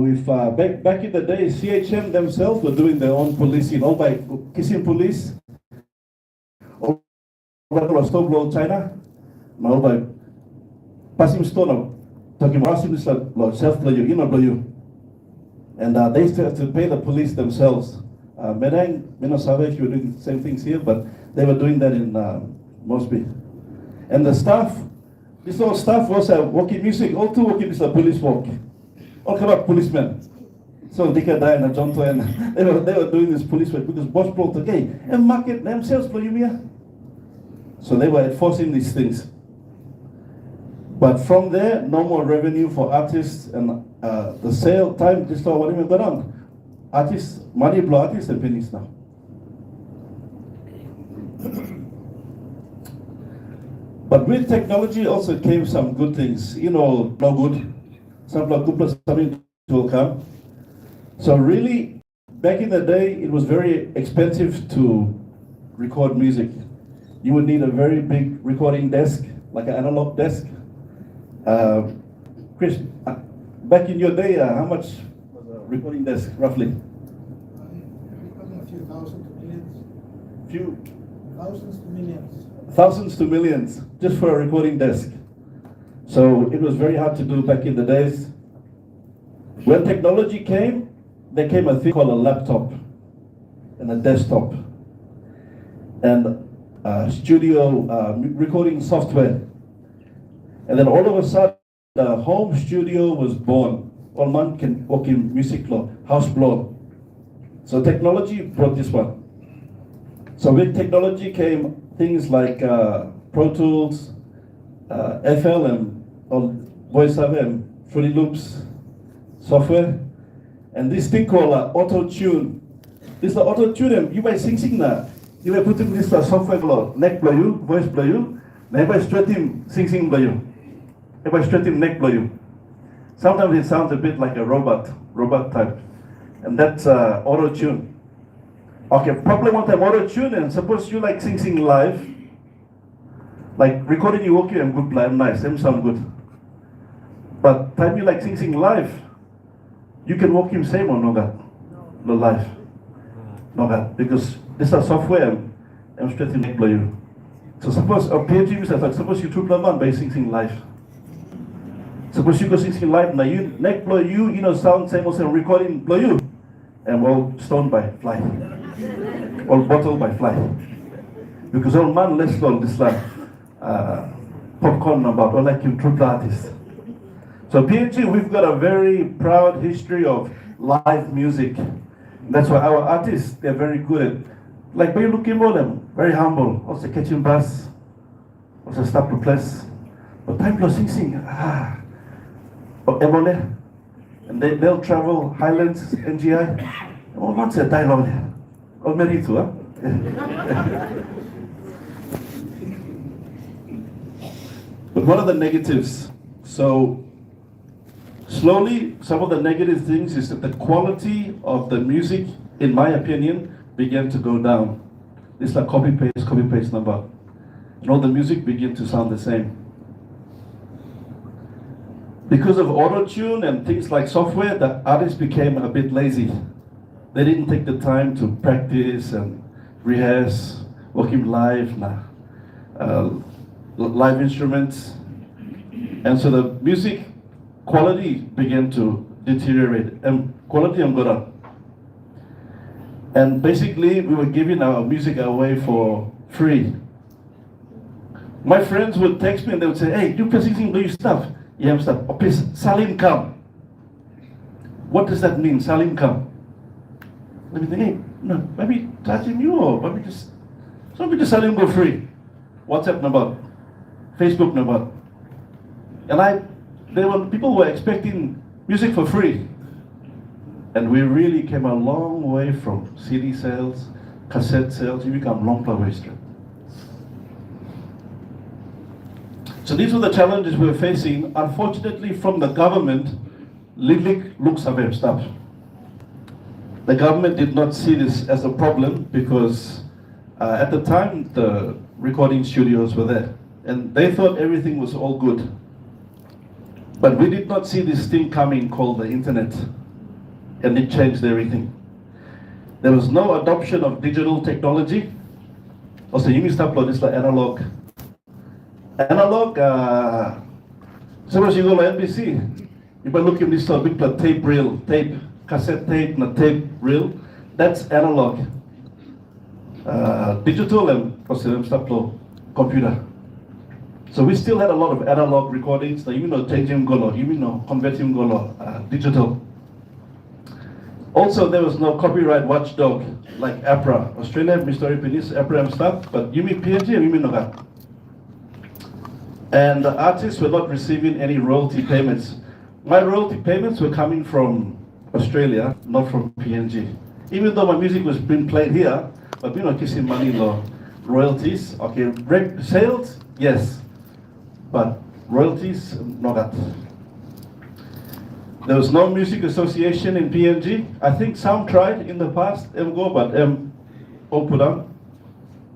With back in the day, CHM themselves were doing their own policing, all by kissing police, all by stone China, all by passing stone, talking about self blow you know, blow you. And they still have to pay the police themselves. Madang, if you were doing the same things here, but they were doing that in Mosby. And the staff, this all staff was walking music, all two walking is a police walk. All come up policemen. So Dika Dai and John and they were doing this police work because boss brought okay, and market themselves for you. So they were enforcing these things. But from there, no more revenue for artists, and the sale time just what even got on. Artists, money blow artists and pennies now. But with technology also came some good things. You know, no good. Some good plus something will come. So really, back in the day, it was very expensive to record music. You would need a very big recording desk, like an analog desk. Chris, back in your day, how much was a recording desk, roughly? A few thousand to millions. Few? Thousands to millions. Thousands to millions, just for a recording desk. So it was very hard to do back in the days. When technology came, there came a thing called a laptop and a desktop and studio recording software. And then all of a sudden, the home studio was born. All man can walk in music law, house blown. So technology brought this one. So with technology came things like Pro Tools, FL and VoiceOver and Fruity Loops software. And this thing called auto-tune. This auto-tune, you by sing na. You by putting this software below, neck blow you, voice blow you, then by straight him, sing blow you. If I straight him, neck blow you. Sometimes it sounds a bit like a robot type. And that's auto-tune. Okay, probably one time auto-tune, and suppose you like sing live, like recording you okay and good live, nice, them sound good. But time you like sing live, you can walk him same or no that? No live. No that. Because this is software and straight him neck blow you. So suppose a PNG is like suppose you took the man by sing live. Suppose you go sing live now you neck blow you, sound same also recording blow you. And all stone by fly. All bottle by fly. Because all man less long this like popcorn about or like you true artist. So PNG, we've got a very proud history of live music. That's why our artists, they're very good at, like by looking at them, very humble. Also catching bus, also stop to place. But time to sing, and they'll travel Highlands, NGI. Oh, what's a dialogue? Oh, married to her. But what are the negatives? So slowly, some of the negative things is that the quality of the music, in my opinion, began to go down. It's like copy paste number. And all the music began to sound the same. Because of auto-tune and things like software, the artists became a bit lazy. They didn't take the time to practice and rehearse, working live, live instruments. And so the music quality began to deteriorate, and quality got up. And basically, we were giving our music away for free. My friends would text me and they would say, "Hey, you sing do your stuff." Yeah, stuff. Oh, please, Salim come. What does that mean, Salim come? Let me think, hey, no, maybe charging you or maybe just Salim go free. WhatsApp number, Facebook number. And people were expecting music for free. And we really came a long way from CD sales, cassette sales, we become long way straight. So these were the challenges we were facing. Unfortunately, from the government, looks away stuff. The government did not see this as a problem because at the time the recording studios were there and they thought everything was all good. But we did not see this thing coming called the internet. and it changed everything. There was no adoption of digital technology. Also, you missed upload this like analog. Analog, so as you go to NBC, you might look at this big tape reel, tape, cassette tape, not tape reel. That's analog. Digital and also computer. So we still had a lot of analog recordings. You know, changing golo, you know, converting golo, digital. Also, there was no copyright watchdog like APRA. Australia, Mr. Penis, APRA and stuff, but you mean PNG and you mean Noga. And the artists were not receiving any royalty payments. My royalty payments were coming from Australia, not from PNG. Even though my music was being played here, but we not kissing money law. Royalties, okay, sales, yes, but royalties, not that. There was no music association in PNG. I think some tried in the past, but all put on.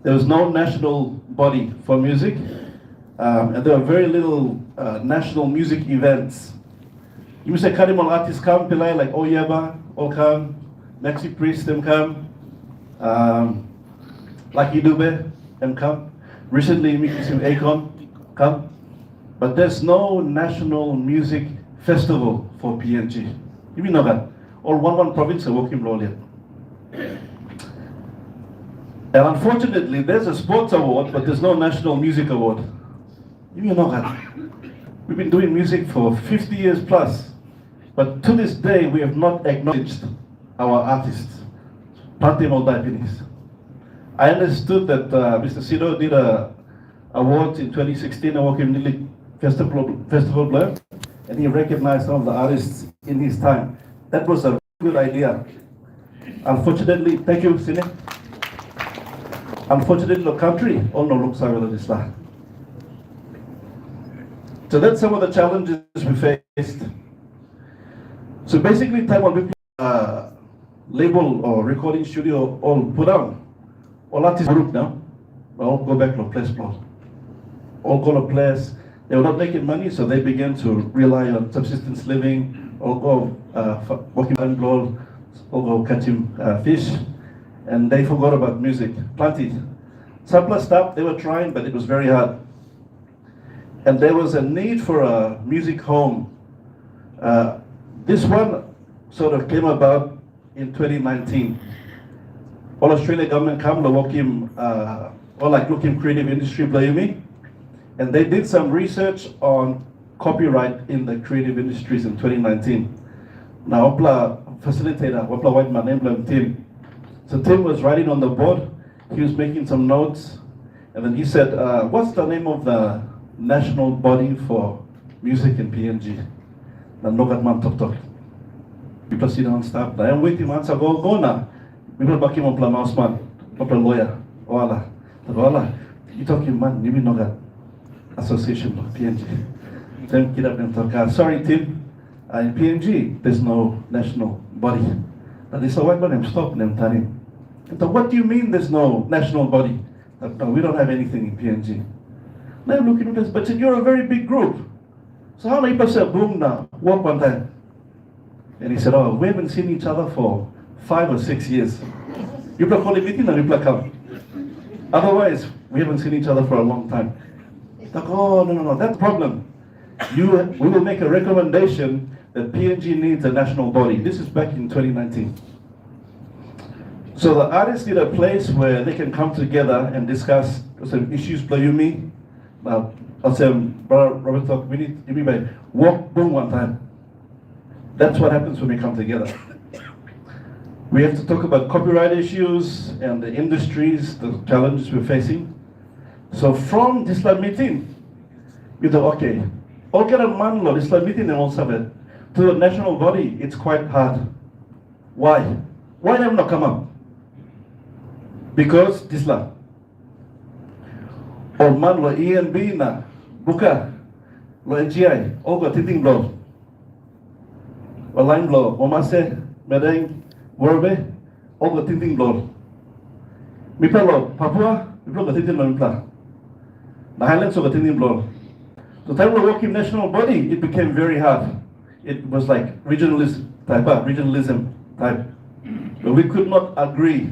There was no national body for music, and there were very little national music events. You say Karimal artists come, Pilai like Oyaba, all come, Maxi Priest, them come, Lucky Dube, them come. Recently, Mikisim Akon, come. But there's no national music festival for PNG. You mean know that? Or one province are working role yet. And unfortunately, there's a sports award, but there's no national music award. You mean know that? We've been doing music for 50 years plus, but to this day, we have not acknowledged our artists. I understood that Mr. Sido did a award in 2016, Awokim Nili Festival Blur, and he recognized some of the artists in his time. That was a good idea. Unfortunately, thank you, Sine. Unfortunately, the country all no looks like this. So that's some of the challenges we faced. So basically, time when people label or recording studio all put down. All artists group now, all go back to a place plot. All go to a place. They were not making money, so they began to rely on subsistence living, or go working on gold, or go catching fish, and they forgot about music. Plenty. Surplus stuff, they were trying, but it was very hard. And there was a need for a music home. This one sort of came about in 2019. All Australia government come to work him, or like looking creative industry, blame me. And they did some research on copyright in the creative industries in 2019. Now, Opla facilitator, Opla white man named Tim. So Tim was writing on the board, he was making some notes, and then he said, what's the name of the national body for music in PNG? Then look at man talk. People sit down and stop. I am waiting once I go now. People back him on Opla mouse man, Opla lawyer, Oala. You talking man, you mean no that. Association of PNG. Then get up and talk. Sorry, Tim. In PNG, there's no national body. And they said, why don't them stop them telling? So what do you mean there's no national body? No, we don't have anything in PNG. Now I'm looking at this, but you're a very big group. So how many people say boom now? Walk one time. And he said, oh, we haven't seen each other for 5 or 6 years. You call a meeting and you come. Otherwise, we haven't seen each other for a long time. Like, oh, no, that's the problem. We will make a recommendation that PNG needs a national body. This is back in 2019. So the artists need a place where they can come together and discuss some issues, Playumi. Now, I'll say, Brother Robert talk, we need to walk boom one time. That's what happens when we come together. We have to talk about copyright issues and the industries, the challenges we're facing. So from this meeting, you thought, okay, all get a man law, this meeting and also to the national body, it's quite hard. Why? Why have not come up? Because this law. Or man law ENB na buka law NGI, all got thinking law. Or line law, Omase, Madang, Warbe, all got thinking law. Mipa law, Papua, people got thinking law. The Highlands of Attending Blow. The time we work in national body, it became very hard. It was like regionalist type of regionalism type. But we could not agree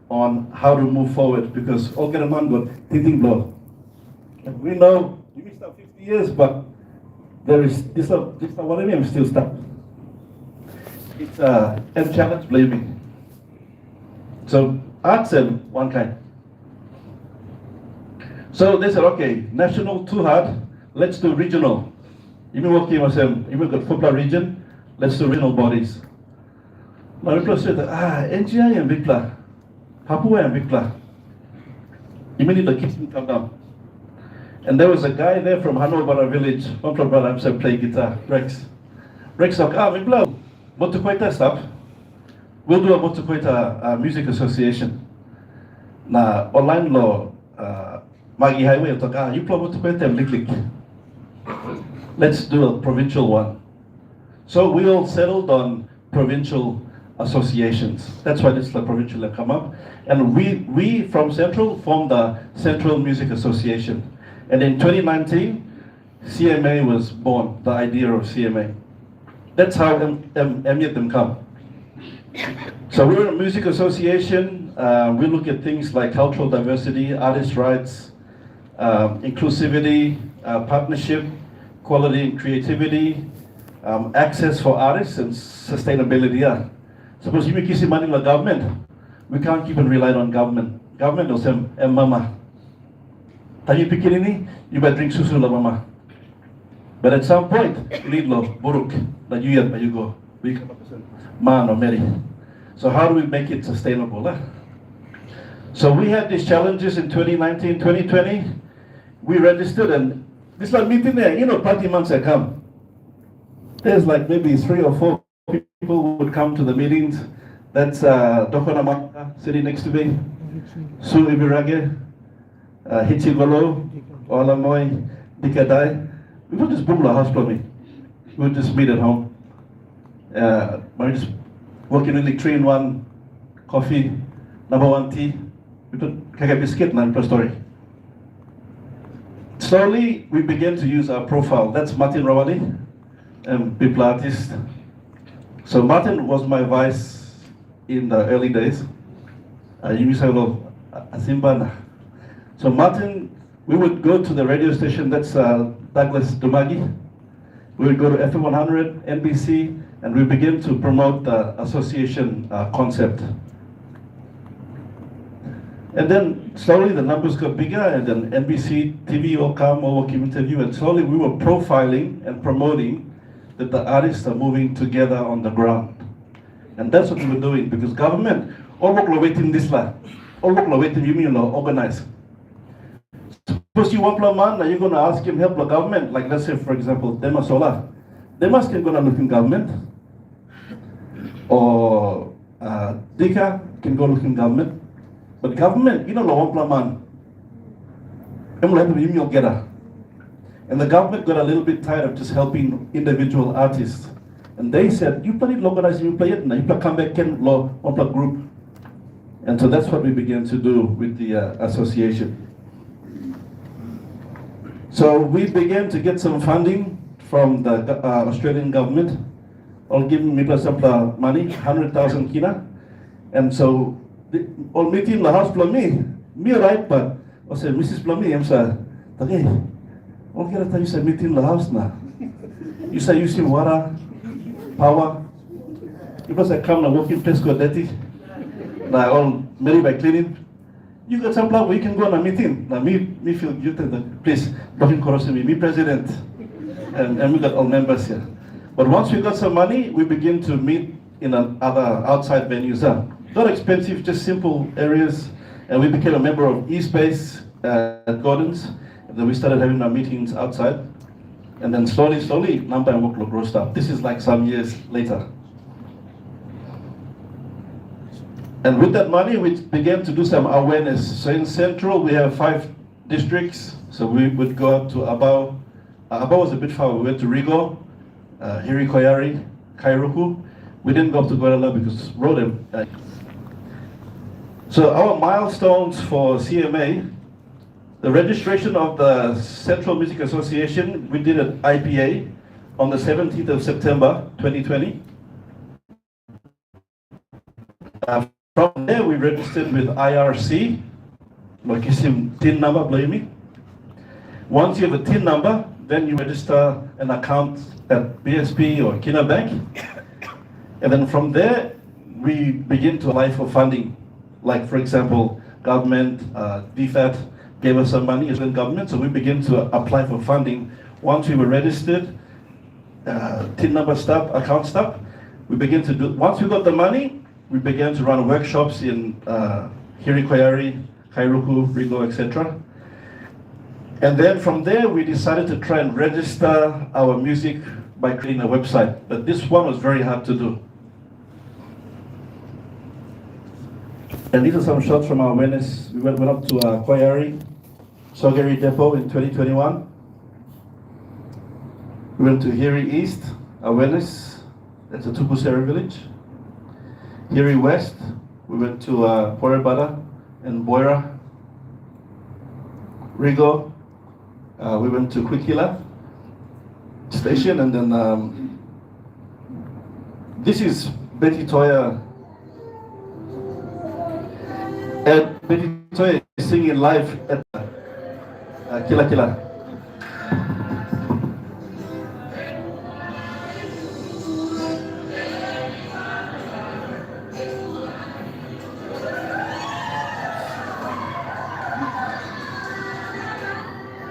on how to move forward because all get a man got thinking blow. We know you missed out 50 years, but there is this what I mean, I'm still stuck. It's and challenge blaming. So arts and one kind. So they said, okay, national too hard, let's do regional. Even working with them, even got Papua region, let's do regional bodies. Now people said, NGI and Bigpla, Papua and Bigpla. Immediately the kids didn't come down. And there was a guy there from Hanobara village, one from brother himself playing guitar, Rex. Rex like, Bigpla, Motukoita stuff. We'll do a Motukoita music association. Na online law, Magi Highway, talk, you play Motukoita and Liklik. Let's do a provincial one. So we all settled on provincial associations. That's why this provincial have come up. And we from Central formed the Central Music Association. And in 2019, CMA was born, the idea of CMA. That's how them come. So we're a music association. We look at things like cultural diversity, artist rights, inclusivity, partnership, quality and creativity, access for artists, and sustainability. Yeah. Suppose you make kisi money like government, we can't keep on relying on government. Government will say, mama. Tanya pikir ini, you better drink susu la mama. But at some point, you need lo buruk, that you eat, but you go, we come up with man or Mary. So how do we make it sustainable? So we had these challenges in 2019, 2020. We registered, and this like meeting there, party months that come. There's like maybe 3 or 4 people who would come to the meetings. That's Dokona Maka sitting next to me, Su Ibirage, Hichigolo, Olamoy, Dikadai. We would just boom the house for me. We would just meet at home. We just working in the 3-in-1 coffee, number 1 tea. We put kaka biscuit and a story. Slowly, we began to use our profile. That's Martin Rawani, people artist. So Martin was my vice in the early days. So Martin, we would go to the radio station, that's Douglas Dumagi. We would go to FM 100, NBC, and we began to promote the association concept. And then slowly the numbers got bigger, and then NBC, TV all come, all working interview, and slowly we were profiling and promoting that the artists are moving together on the ground. And that's what we were doing, because government, all work waiting this la, all work waiting, you mean organize. Suppose you want a man, now you're going to ask him help the government, like let's say for example, Dema Sola. Demas can go and look in government, or Dika can go look in government. But government, one man. And the government got a little bit tired of just helping individual artists. And they said, you play it, organize, you play it, now you play come back, can law, one play group. And so that's what we began to do with the association. So we began to get some funding from the Australian government, all giving me some money, 100,000 kina. And so all meeting the house plummy, me right, but I said, Mrs. Plummy, I'm sorry. Okay, okay, I you said meeting the house now. You say you see water, power. Because I come and working place go dirty. Now all married by cleaning. You got some plan where you can go on a meeting. Now me feel you tell the please, talking cross me president. And we got all members here. But once we got some money, we begin to meet in other outside venues. Not expensive, just simple areas. And we became a member of eSpace at Gordon's. And then we started having our meetings outside. And then slowly, number and workload grows up. This is like some years later. And with that money, we began to do some awareness. So in Central, we have 5 districts. So we would go up to Abao. Abao was a bit far. We went to Rigo, Hirikoyari, Kairuku. We didn't go up to Guadalajara because road them. So our milestones for CMA, the registration of the Central Music Association, we did at IPA on the 17th of September 2020. From there, we registered with IRC, location TIN number, believe me. Once you have a TIN number, then you register an account at BSP or Kina Bank. And then from there, we begin to apply for funding. Like, for example, government, DFAT gave us some money as well, government, so we begin to apply for funding. Once we were registered, TIN number stop, account stop, we begin to do, once we got the money, we began to run workshops in Hirikwayari, Kairuku, Rigo, etc. And then from there, we decided to try and register our music by creating a website. But this one was very hard to do. And these are some shots from our awareness. We went up to Kwayari, Sogeri Depot in 2021. We went to Hiri East, awareness, that's a Tupuseri village. Hiri West, we went to Porebada and Boira. Rigo, we went to Kwikila station, and then this is Betty Toya. And Betty Toya is singing live at Kila Kila.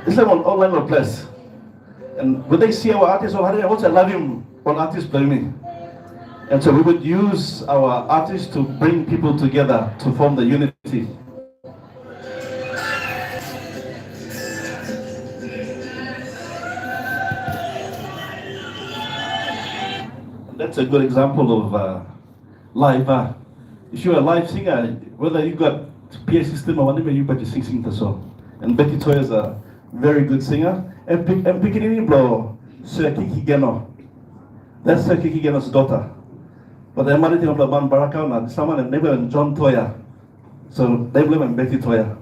It's like on online or place. And when they see our artists, oh, I also love him on artists play me. And so we would use our artists to bring people together to form the unity. And that's a good example of live. If you're a live singer, whether you got PA system or whatever, you better sing the song. And Betty Toy is a very good singer. And Pikinini Blo, Sir Kiki Geno. That's Sir Kiki Geno's daughter. But the married of the man Barakana, someone and neighbor and John Toya. So they blame him Betty Toya.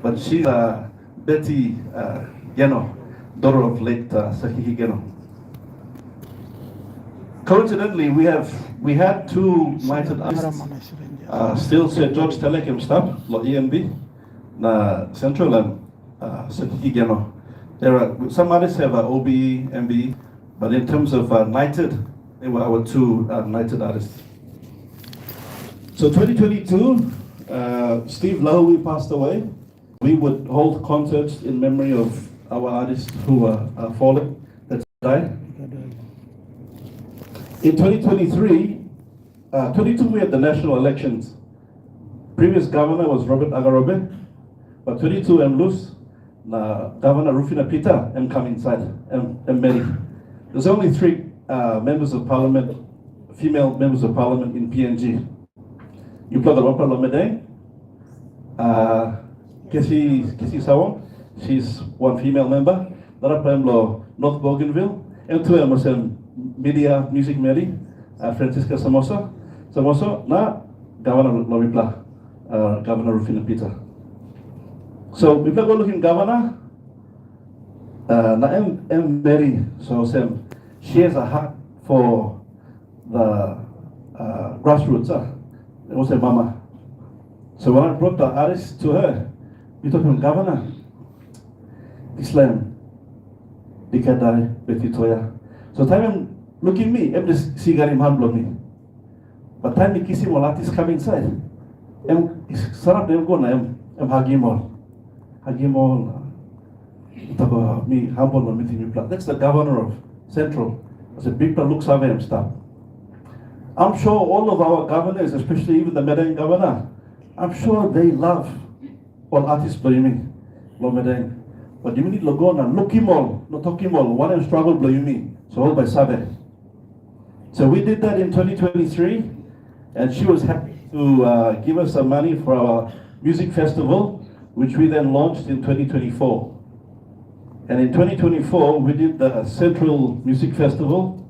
But she's Betty Geno, daughter of late Sir Kiki Geno. Coincidentally, we had two knighted artists. Still Sir George Telekem staff, Lo ENB, na Central and Sir Kiki Geno. There are some artists have OB, MB, but in terms of knighted, they were our two knighted artists. So 2022, Steve Lahui passed away. We would hold concerts in memory of our artists who were fallen, that died. In 2023, 22 we had the national elections. Previous governor was Robert Agarobe, but 22 M. Luz, Governor Rufina Pita, M. come inside, M. Mary. There's only three members of parliament, female members of parliament in PNG. You plug the Wapala Madang, Kesi Sawon, she's one female member. Darapamlo North Bougainville, and two Muslim media music Mary, Francisca Samoso, na Governor Loripla, Governor Rufina Pita. So we plug looking governor, na M. Mary, so Sam. She has a heart for the grassroots. It was her mama. So when I brought the artist to her, we told him, Governor, Islam, Dikadai, Betty Toya. So time look at me, I'm just cigarim hand blow me. But time me kissing all artists come inside. I'm sarap them go na I'm hagimol. Hagimol me humble on meeting you. That's the governor of Central. I said, big looks away and stuff. I'm sure all of our governors, especially even the Madang governor, I'm sure they love all artists blaming Lo Madang. But you need Logona, look him all, not talk him all, one and struggle blaming. So all by Sabe. So we did that in 2023, and she was happy to give us some money for our music festival, which we then launched in 2024. And in 2024, we did the Central Music Festival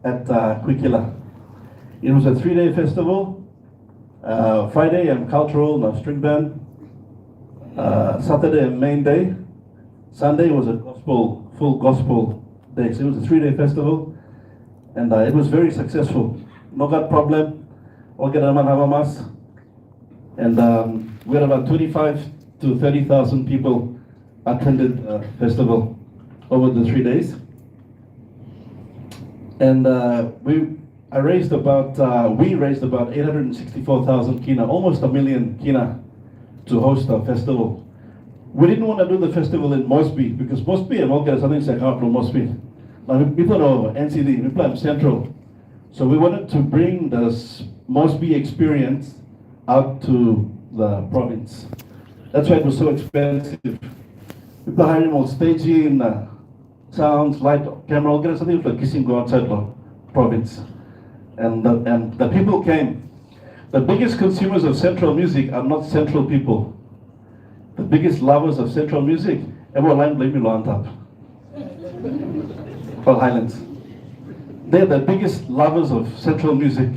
at Kwikila. It was a 3-day festival. Friday, cultural, string band. Saturday, main day. Sunday was a full gospel day. So it was a 3-day festival. And it was very successful. No got problem. All get a man have a mass. And we had about 25 to 30,000 people attended the festival over the 3 days. And we raised about 864,000 kina, almost 1 million kina, to host our festival. We didn't want to do the festival in Mosby because Mosby and all something like out from Mosby. Now people know NCD, we play Central. So we wanted to bring the Mosby experience out to the province. That's why it was so expensive. People hiring on staging, sounds, light, camera, all something like kissing go outside the province. And the people came. The biggest consumers of Central music are not Central people. The biggest lovers of Central music, everyone blame me on top. For Highlands. They're the biggest lovers of Central music.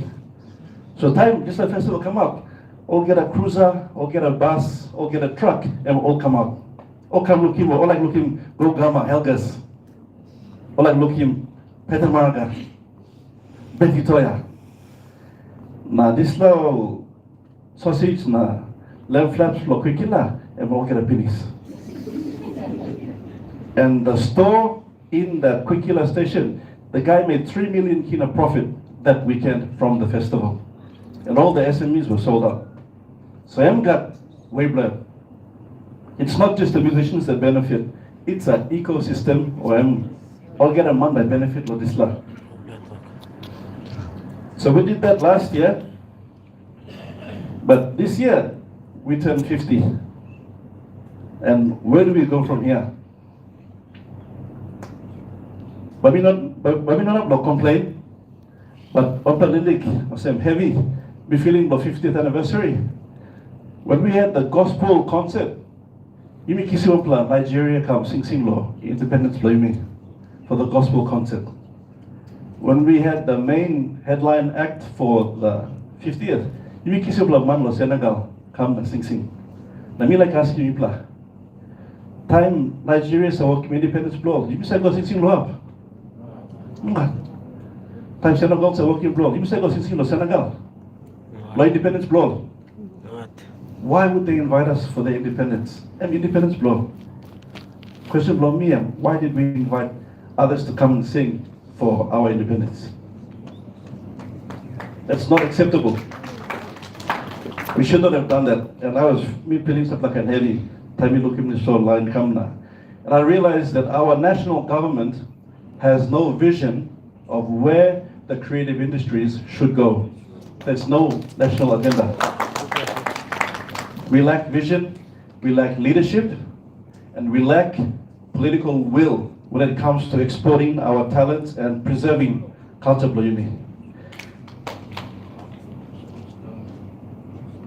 So time just the festival come up, all get a cruiser, all get a bus, all get a truck, and all come out. All come looking, all like looking, go Gama, Helgas. All like looking, Peter Marga, Betty Toya. Now this little sausage, na lamb flaps, lo quickila, and all get a pennies. And the store in the Quickila station, the guy made 3 million kina profit that weekend from the festival. And all the SMEs were sold out. So I'm got way blood. It's not just the musicians that benefit, it's an ecosystem where all get a month by benefit of this law. So we did that last year, but this year we turned 50. And where do we go from here? But we not complain, but Upper Lindic was heavy, be feeling the 50th anniversary. When we had the gospel concert, Yumi Kisiwapla, Nigeria come sing law, Independence Day me, for the gospel concert. When we had the main headline act for the 50th, Yumi Kisiwapla Manlo Senegal come and sing. Na me like ask you pla. Time Nigeria sa work Independence Blow, you say go sing law up. Time Senegal sa working blow, you say go sing law Senegal. My independence blow. Why would they invite us for the independence? And independence blow. Question blow me, why did we invite others to come and sing for our independence? That's not acceptable. We should not have done that. And I was feeling something like a heavy time looking this line come now. And I realized that our national government has no vision of where the creative industries should go. There's no national agenda. We lack vision, we lack leadership, and we lack political will when it comes to exporting our talents and preserving culture blooming.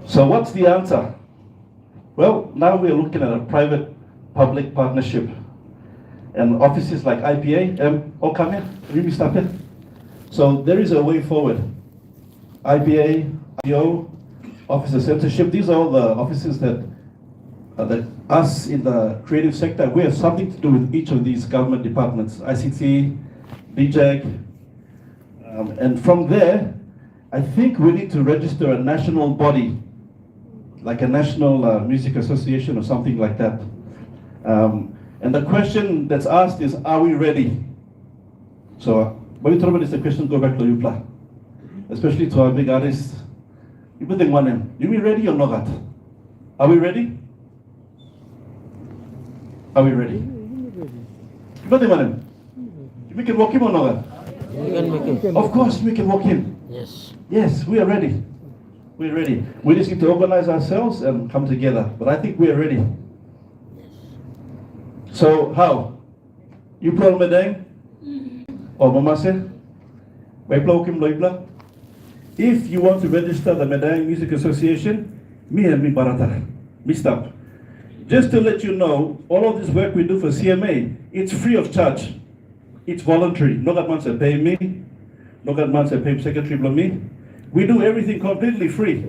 So what's the answer? Well, now we're looking at a private-public partnership. And offices like IPA, come here, we start it. So there is a way forward. IPA, IO, Office of Censorship, these are all the offices that us in the creative sector, we have something to do with each of these government departments, ICT, DJAG, and from there, I think we need to register a national body, like a National Music Association or something like that. And the question that's asked is, are we ready? So, when we talk about this, the question go back to Yupla, especially to our big artists. You put them one name. You be ready or not? Are we ready? Are we ready? You put them one name. We can walk him or not? We can make it. Of course, we can walk him. Yes. Yes, we are ready. We're ready. We just need to organize ourselves and come together. But I think we are ready. So how? You play Madang? Or Mamase? If you want to register the Madang Music Association, me and me barata. Me stop. Just to let you know, all of this work we do for CMA, it's free of charge. It's voluntary. No government say pay me. No government say pay secretary below me. We do everything completely free.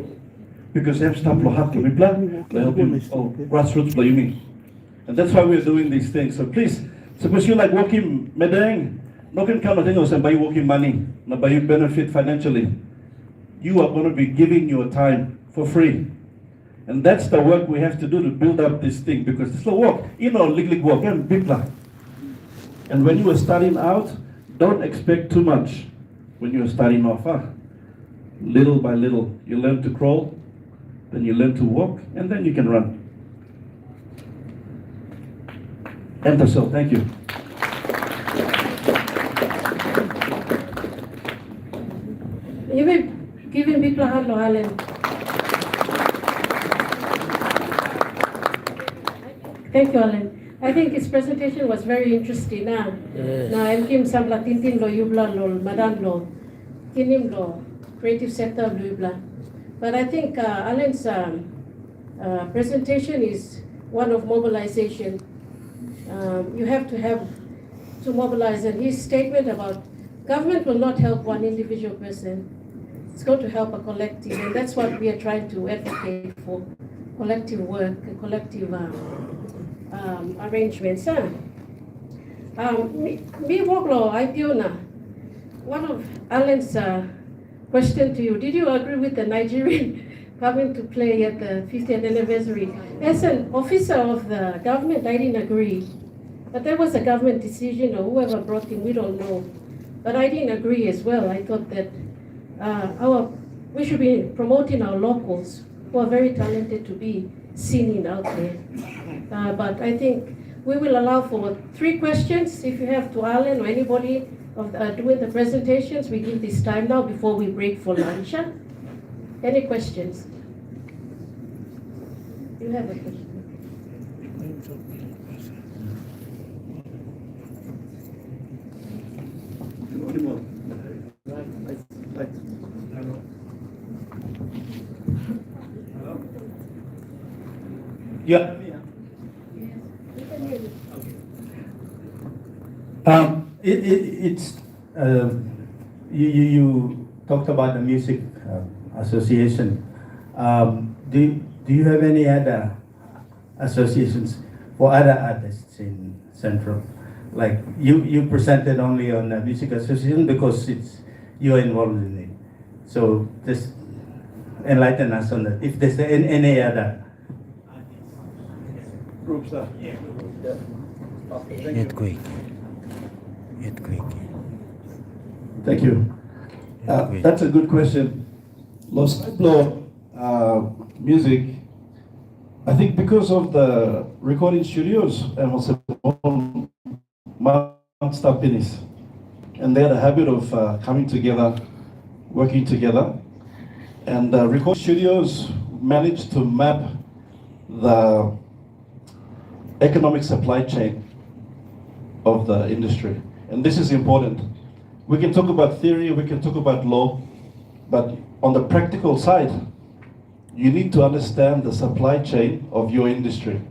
Because they have staff lo hat we plan, they help him grassroots play me. And that's why we're doing these things. So please, suppose you like working Madang, no can come nothing else and buy working money, not buy you benefit financially. You are going to be giving your time for free. And that's the work we have to do to build up this thing, because it's a work, lig work, and big plan. And when you are starting out, don't expect too much when you're starting off. Little by little, you learn to crawl, then you learn to walk, and then you can run. Enter, so thank you. You will give him big hand, Alan. Thank you, Alan. I think his presentation was very interesting. Now, I'm Kim Samla Tintin lo Yubla lo Madang lo Kinim lo creative sector of Yubla. But I think Alan's presentation is one of mobilization. You have to mobilize, and his statement about government will not help one individual person. It's going to help a collective, and that's what we are trying to advocate for: collective work, collective arrangements. Me Woklo, Ipiona, one of Alan's question to you: did you agree with the Nigerian coming to play at the 50th anniversary? As an officer of the government, I didn't agree. But there was a government decision, or whoever brought him, we don't know. But I didn't agree as well. I thought that we should be promoting our locals, who are very talented, to be seen out there. But I think we will allow for 3 questions. If you have to Alan or anybody of doing the presentations, we give this time now before we break for lunch. Any questions? You have a question. Yeah. It's you talked about the music association. Do you have any other associations for other artists in Central? Like you presented only on the music association because you're involved in it. So just enlighten us on that. If there's any other Groups. Earthquake. Thank you. That's a good question. Los Pueblo music, I think because of the recording studios and also Stapinis, and they had a habit of coming together, working together, and recording studios managed to map the economic supply chain of the industry. And this is important. We can talk about theory, we can talk about law, but on the practical side, you need to understand the supply chain of your industry.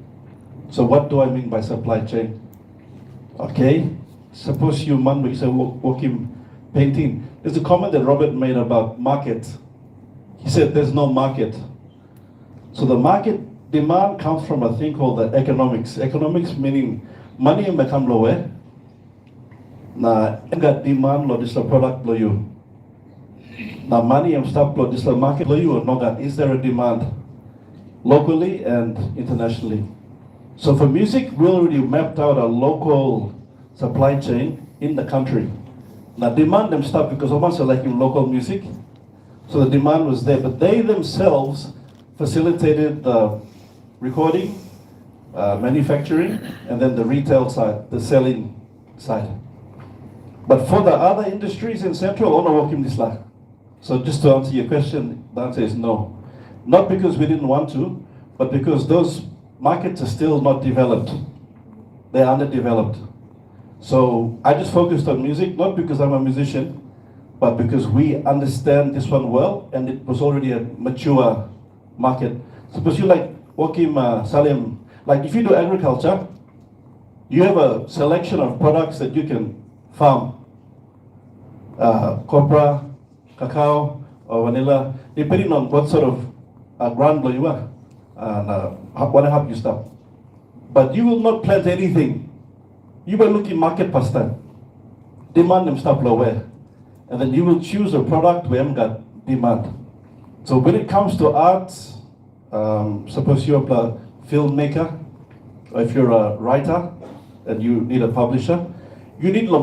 So what do I mean by supply chain? Okay, suppose you say working painting. There's a comment that Robert made about market. He said there's no market. So the market demand comes from a thing called the economics. Economics meaning money become lower. Na enggak demand lo this product lo you. Na money and stuff lo this market lo you or not. Is there a demand locally and internationally? So for music, we already mapped out a local supply chain in the country. Now demand them stuff because almost like in local music. So the demand was there, but they themselves facilitated the recording, manufacturing, and then the retail side, the selling side. But for the other industries in Central, I work in this line. So just to answer your question, the answer is no. Not because we didn't want to, but because those markets are still not developed. They're underdeveloped. So I just focused on music, not because I'm a musician, but because we understand this one well, and it was already a mature market. Suppose you like Wakim Salim, like if you do agriculture, you have a selection of products that you can farm. Copra, cacao, or vanilla, depending on what sort of ground you are, and what have you stuff. But you will not plant anything. You will look in market past time. Demand them stuff lower. And then you will choose a product where you got demand. So when it comes to arts, suppose you're a filmmaker, or if you're a writer and you need a publisher, you need to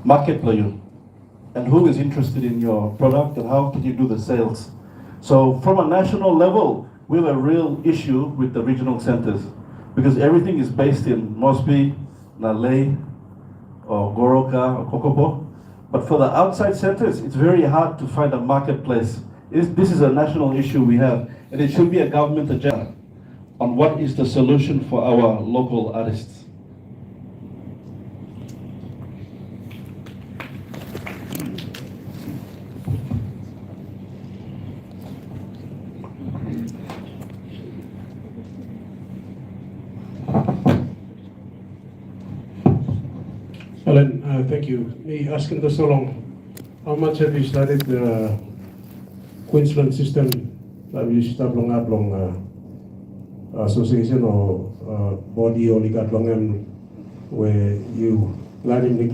market player, and who is interested in your product and how can you do the sales. So from a national level, we have a real issue with the regional centers because everything is based in Mosby, Nalei, or Goroka, or Kokopo. But for the outside centers, it's very hard to find a marketplace. This is a national issue we have, and it should be a government agenda on what is the solution for our local artists. Alan, thank you. Me asking this so long. How much have you studied the Queensland system? Have you studied long association or body or ligat long where you learning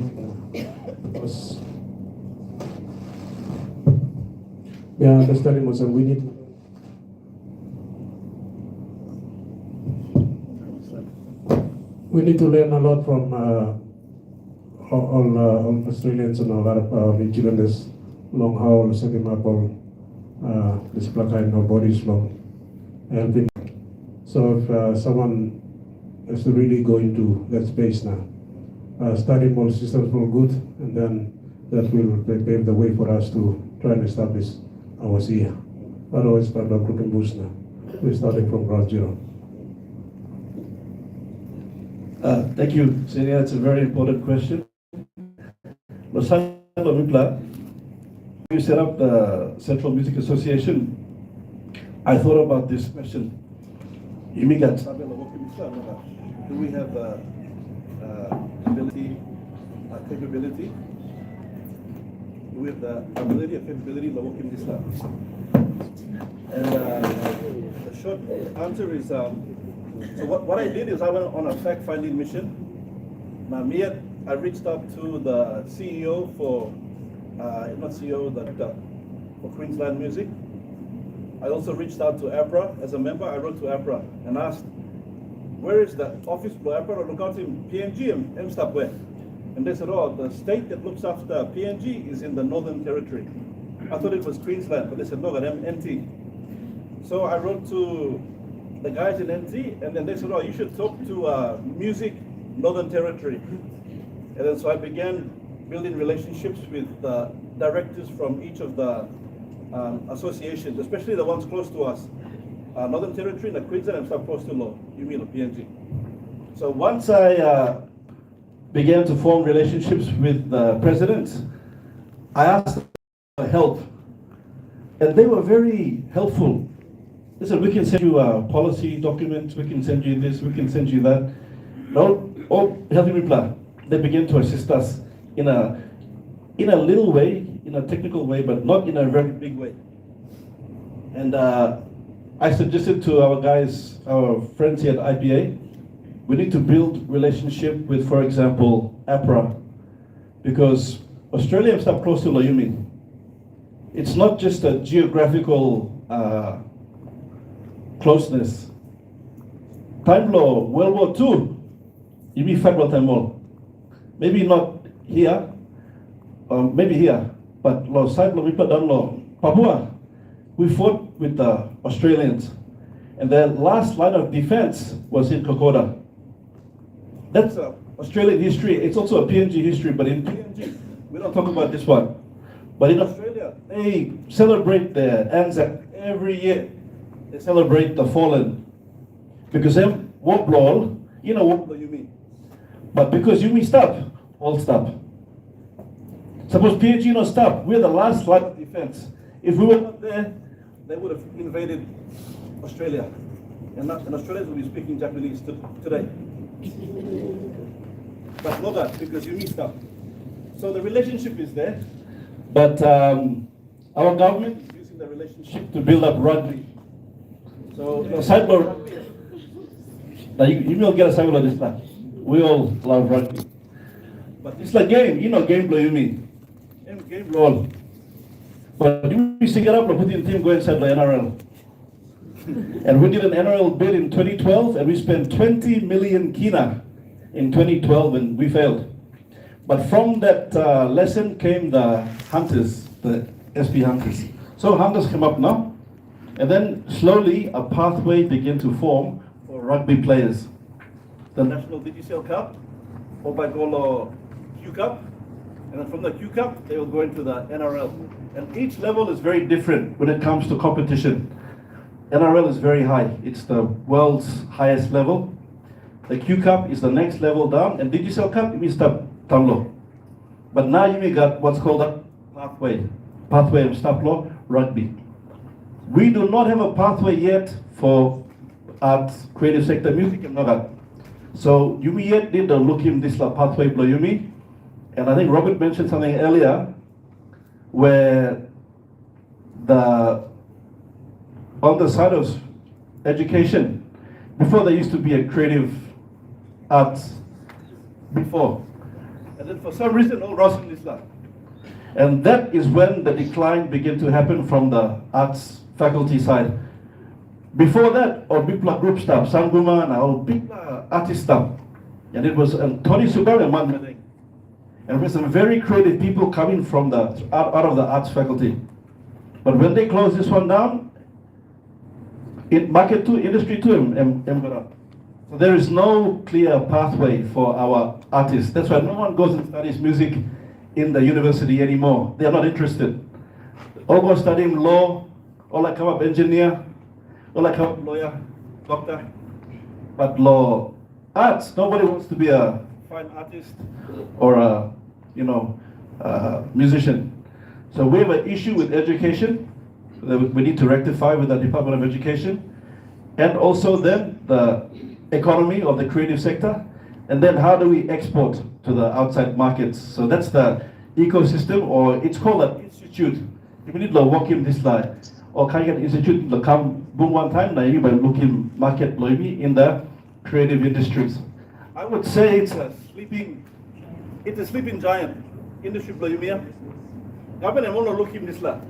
because yeah, understanding was we need to learn a lot from all Australians and a lot of New Zealanders long haul setting up all this kind of bodies long helping. So if someone has to really go into that space now, studying more systems will good, and then that will pave the way for us to try and establish our here. Otherwise, part of broken boost now. We're starting from ground zero. Thank you, Senior. It's a very important question. You set up the Central Music Association. I thought about this question. You mean that do we have ability, capability? Do we have the ability and capability to work in Islam? And the short answer is, so what I did is I went on a fact-finding mission. I reached out to the CEO for, not CEO, for Queensland Music. I also reached out to APRA. As a member, I wrote to APRA and asked, where is the office for APRA or look out in PNG and stuff where? And they said, oh, the state that looks after PNG is in the Northern Territory. I thought it was Queensland, but they said, no, I'm NT. So I wrote to the guys in NT, and then they said, oh, you should talk to Music Northern Territory. And then so I began building relationships with directors from each of the associations, especially the ones close to us. Northern Territory, the Queensland, and South Coastal Law, you mean the PNG. So once I began to form relationships with the presidents, I asked them for help, and they were very helpful. They said, we can send you policy documents, we can send you this, we can send you that. All helping me plan. They began to assist us in a little way, in a technical way, but not in a very big way. And I suggested to our guys, our friends here at IPA, we need to build relationship with, for example, APRA, because Australia is up close to Loyumi. It's not just a geographical closeness. Time law, World War II, you mean federal time law. Maybe not here, or maybe here, but law side law, we put down law. Papua, we fought with the Australians, and their last line of defense was in Kokoda. That's Australian history. It's also a PNG history, but in PNG, we don't talk about this one. But in Australia, they celebrate the Anzac every year. They celebrate the fallen. Because them won't blow, you know what you mean. But because you mean stop, all stop. Suppose PNG not stop, we're the last line of defense. If we were not there, they would have invaded Australia. And Australians will be speaking Japanese today. But not that, because you missed out. So the relationship is there, but our government is using the relationship to build up rugby. So cyber, you will get a cyber this time. We all love rugby. But it's like game, game blow you mean. Game blow. But we stick it up and put in team go inside the NRL. And we did an NRL bid in 2012 and we spent 20 million kina in 2012 and we failed. But from that lesson came the hunters, the SP hunters. So hunters came up now. And then slowly a pathway began to form for rugby players. The National DGCL Cup, Obagolo Q Cup, and then from the Q Cup, they will go into the NRL. And each level is very different when it comes to competition. NRL is very high. It's the world's highest level. The Q Cup is the next level down, and DGCL Cup, you start down low. But now you got what's called a pathway of stop law, rugby. We do not have a pathway yet for arts, creative sector, music and not. So Yumi yet did the look in this pathway below Yumi. And I think Robert mentioned something earlier where on the side of education, before there used to be a creative arts before. And then for some reason all Ross in Islam. And that is when the decline began to happen from the arts faculty side. Before that, our big group staff, Sanguma and our big artist staff. And it was Tony Sugar and Madang. And with some very creative people coming from out of the arts faculty. But when they closed this one down, market 2, industry 2, and got up. So there is no clear pathway for our artists. That's why no one goes and studies music in the university anymore. They are not interested. All go studying law, all like come up engineer, all like come up lawyer, doctor. But law, arts, nobody wants to be a fine artist or a musician. So we have an issue with education that we need to rectify with the Department of Education, and also then the economy of the creative sector, and then how do we export to the outside markets. So that's the ecosystem, or it's called an institute. If you need to walk in this line, or can get institute to come boom one time, now you by looking market in the creative industries. I would say it's a sleeping giant industry. Government won't look in this line.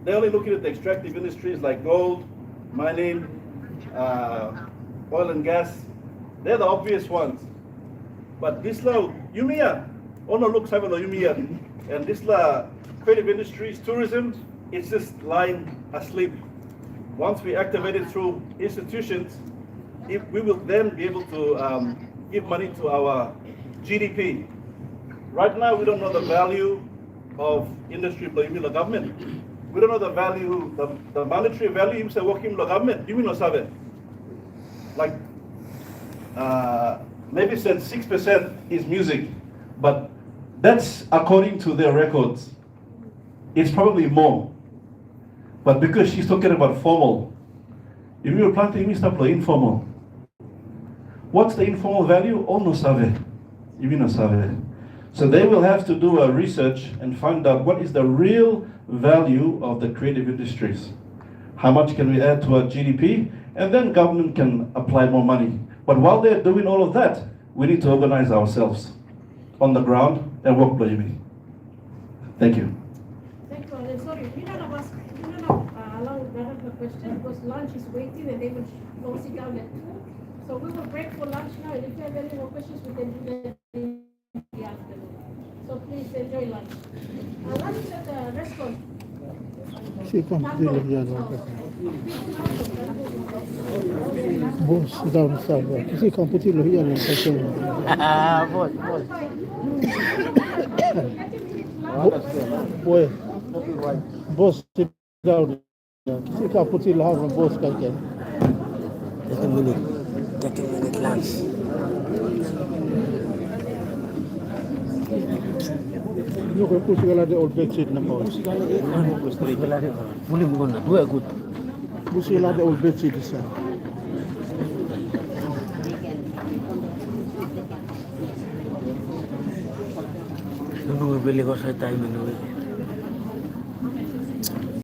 They're only looking at the extractive industries like gold, mining, oil and gas. They're the obvious ones. But this law, Yumia, only looks have a Yumia. And this law, creative industries, tourism, it's just lying asleep. Once we activate it through institutions, we will then be able to give money to our GDP. Right now, we don't know the value of industry by the government. We don't know the value, the monetary value of working the government. You know, sabe? Like maybe said 6% is music, but that's according to their records. It's probably more. But because she's talking about formal, if you were planting me stuff like informal, what's the informal value? Oh no sabe. You know sabe. So they will have to do a research and find out what is the real value of the creative industries. How much can we add to our GDP? And then government can apply more money. But while they're doing all of that, we need to organize ourselves on the ground and work believing. Thank you. Thank you, Alan. Sorry, we don't allow another question because lunch is waiting and they will close it down at 2. So we will break for lunch now, and if you have any more questions, we can do that in the afternoon. So please enjoy lunch. Lunch is at the restaurant. Boss down south. Kasi kamputilo yan ang kasi. Boy. Boss sit down. Kasi kamputilo ang boss kaya. 30 minute lunch. Yo ko sigala de old bedsheet na po. Boleh guna, dua good. Sigala de old bedsheet isa. Nung bili ko sa time